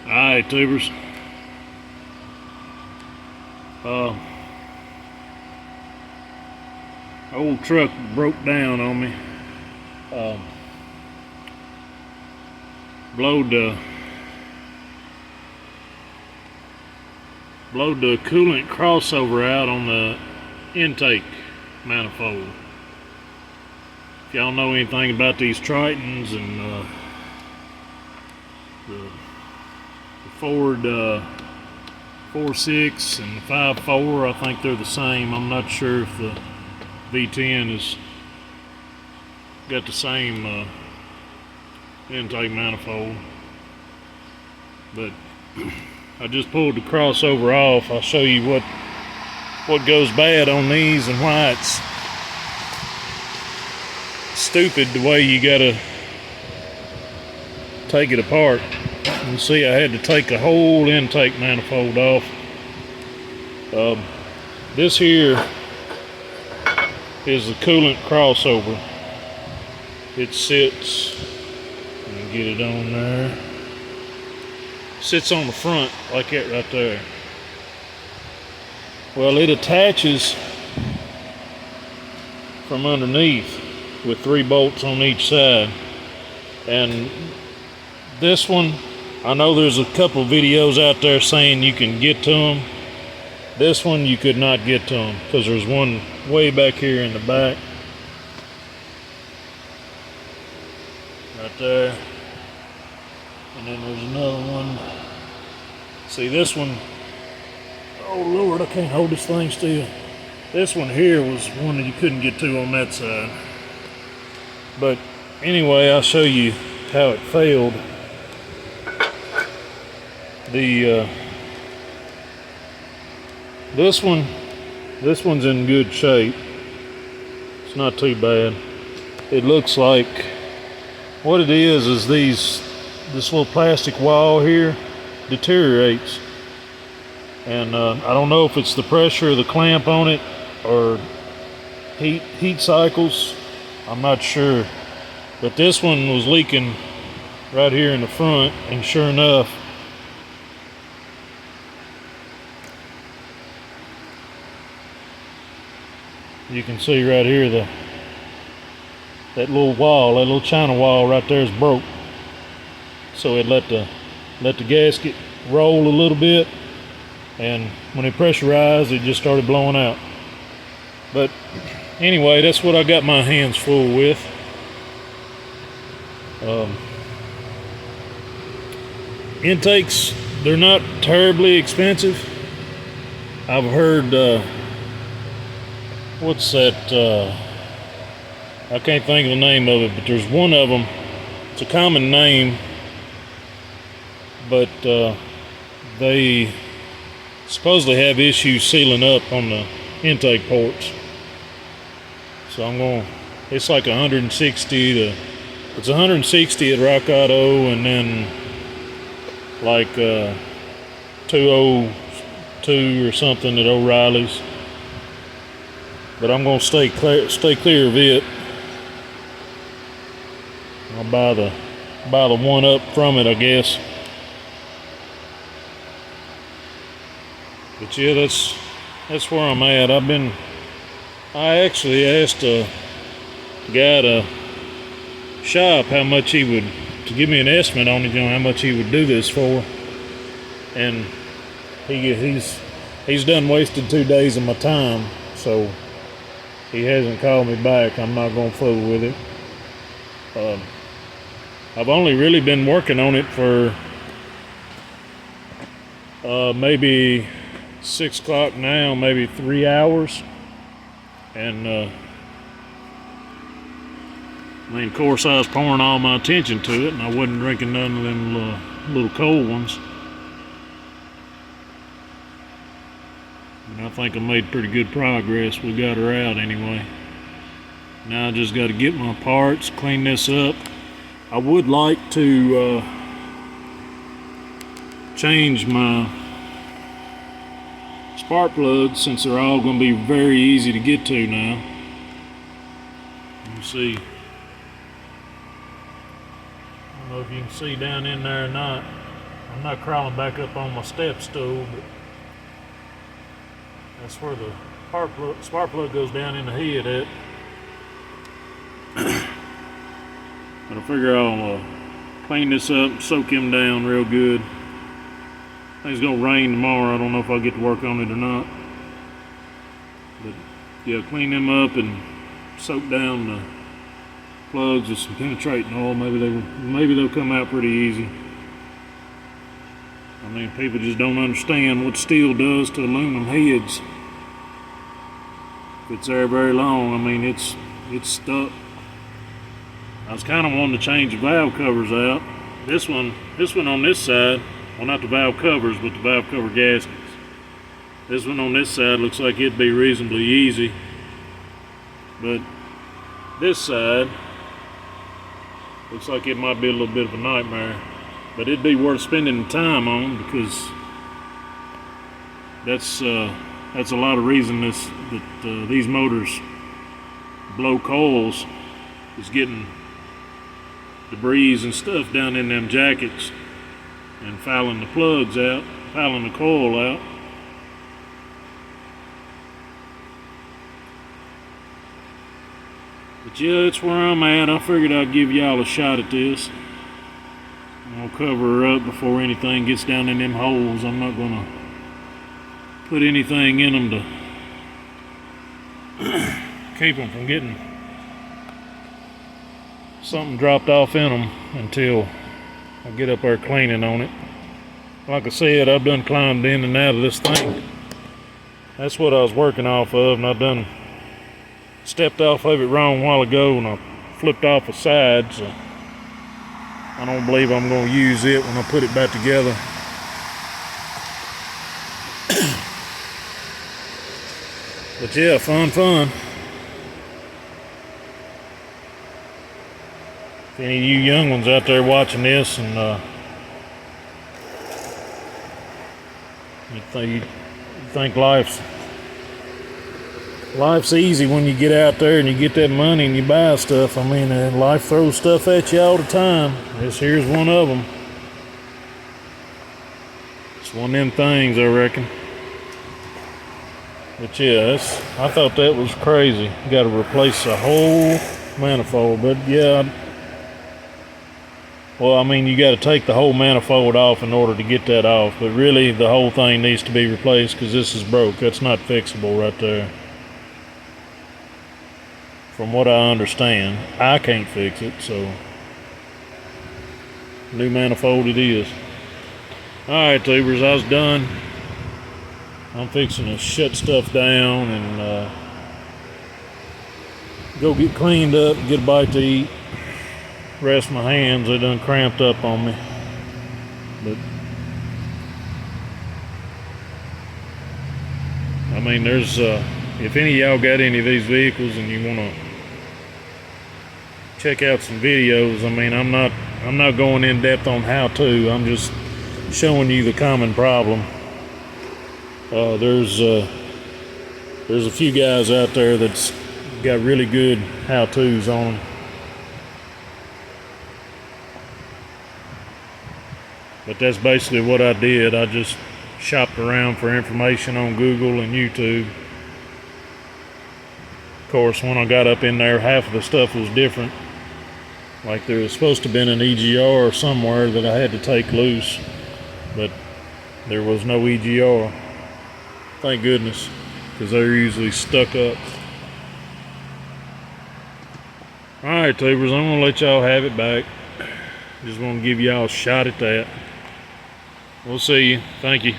Alright, tubers. Old truck broke down on me. Blowed the coolant crossover out on the intake manifold. If y'all know anything about these Tritons and the Ford 4.6 and 5.4, I think they're the same. I'm not sure if the V10 has got the same intake manifold, but I just pulled the crossover off. I'll show you what goes bad on these and why it's stupid the way you gotta take it apart. You see, I had to take a whole intake manifold off. This here is the coolant crossover. It sits, let me get it on there, sits on the front like that right there. Well, it attaches from underneath with 3 bolts on each side. And this one, I know there's a couple videos out there saying you can get to them. This one you could not get to them because there's one way back here in the back. Right there. And then there's another one. See, this one, oh Lord, I can't hold this thing still. This one here was one that you couldn't get to on that side. But anyway, I'll show you how it failed. This one's in good shape. It's not too bad. It looks like what it is this little plastic wall here deteriorates, and I don't know if it's the pressure of the clamp on it or heat cycles. I'm not sure, but this one was leaking right here in the front, and sure enough, you can see right here that little wall, that little china wall right there is broke. So it let the gasket roll a little bit, and when it pressurized, it just started blowing out. But anyway, that's what I got my hands full with. Intakes, they're not terribly expensive. I've heard what's that, I can't think of the name of it, but there's one of them, it's a common name, but they supposedly have issues sealing up on the intake ports. So it's like 160 to, it's 160 at Rock Auto, and then like 202 or something at O'Reilly's. But I'm gonna stay clear of it. I'll buy the one up from it, I guess. But yeah, that's where I'm at. I actually asked a guy at a shop how much he would, to give me an estimate on it, you know, how much he would do this for. And he's done wasted 2 days of my time, so he hasn't called me back. I'm not gonna fool with it. I've only really been working on it for maybe 6 o'clock now, maybe 3 hours. And I mean, of course, I was pouring all my attention to it, and I wasn't drinking none of them little cold ones. And I think I made pretty good progress. We got her out anyway. Now I just got to get my parts, clean this up. I would like to change my spark plugs, since they're all going to be very easy to get to now. You see, I don't know if you can see down in there or not. I'm not crawling back up on my step stool, but that's where the spark plug goes down in the head at. But I figure I'll clean this up, soak him down real good. I think it's gonna rain tomorrow. I don't know if I'll get to work on it or not. But yeah, clean them up and soak down the plugs with some penetrating oil. Maybe they'll come out pretty easy. I mean, people just don't understand what steel does to aluminum heads. If it's there very long, I mean, it's stuck. I was kind of wanting to change the valve covers out. This one on this side, well, not the valve covers, but the valve cover gaskets. This one on this side looks like it'd be reasonably easy, but this side looks like it might be a little bit of a nightmare. But it'd be worth spending the time on, because that's a lot of reason that these motors blow coils, is getting debris and stuff down in them jackets and fouling the plugs out, fouling the coil out. But yeah, that's where I'm at. I figured I'd give y'all a shot at this. I'm gonna cover her up before anything gets down in them holes. I'm not gonna put anything in them to keep them from getting something dropped off in them until I get up there cleaning on it. Like I said, I've done climbed in and out of this thing. That's what I was working off of, and I done stepped off of it wrong a while ago, and I flipped off a side, so I don't believe I'm going to use it when I put it back together. But yeah, fun. If any of you young ones out there watching this and you think life's easy when you get out there and you get that money and you buy stuff. I mean, life throws stuff at you all the time. This here's one of them. It's one of them things, I reckon. But yeah, I thought that was crazy. You got to replace a whole manifold. But yeah, well, I mean, you got to take the whole manifold off in order to get that off. But really, the whole thing needs to be replaced, because this is broke. That's not fixable right there. From what I understand, I can't fix it, so new manifold it is. Alright, tubers, I was done. I'm fixing to shut stuff down and go get cleaned up, get a bite to eat, rest my hands. They done cramped up on me. But I mean, there's if any of y'all got any of these vehicles and you want to check out some videos, I mean, I'm not going in depth on how to. I'm just showing you the common problem. There's a few guys out there that's got really good how-tos on them. But that's basically what I did. I just shopped around for information on Google and YouTube. Of course, when I got up in there, half of the stuff was different. Like there was supposed to have been an EGR somewhere that I had to take loose, but there was no EGR. Thank goodness, because they're usually stuck up. Alright, tubers, I'm going to let y'all have it back. Just want to give y'all a shot at that. We'll see you. Thank you.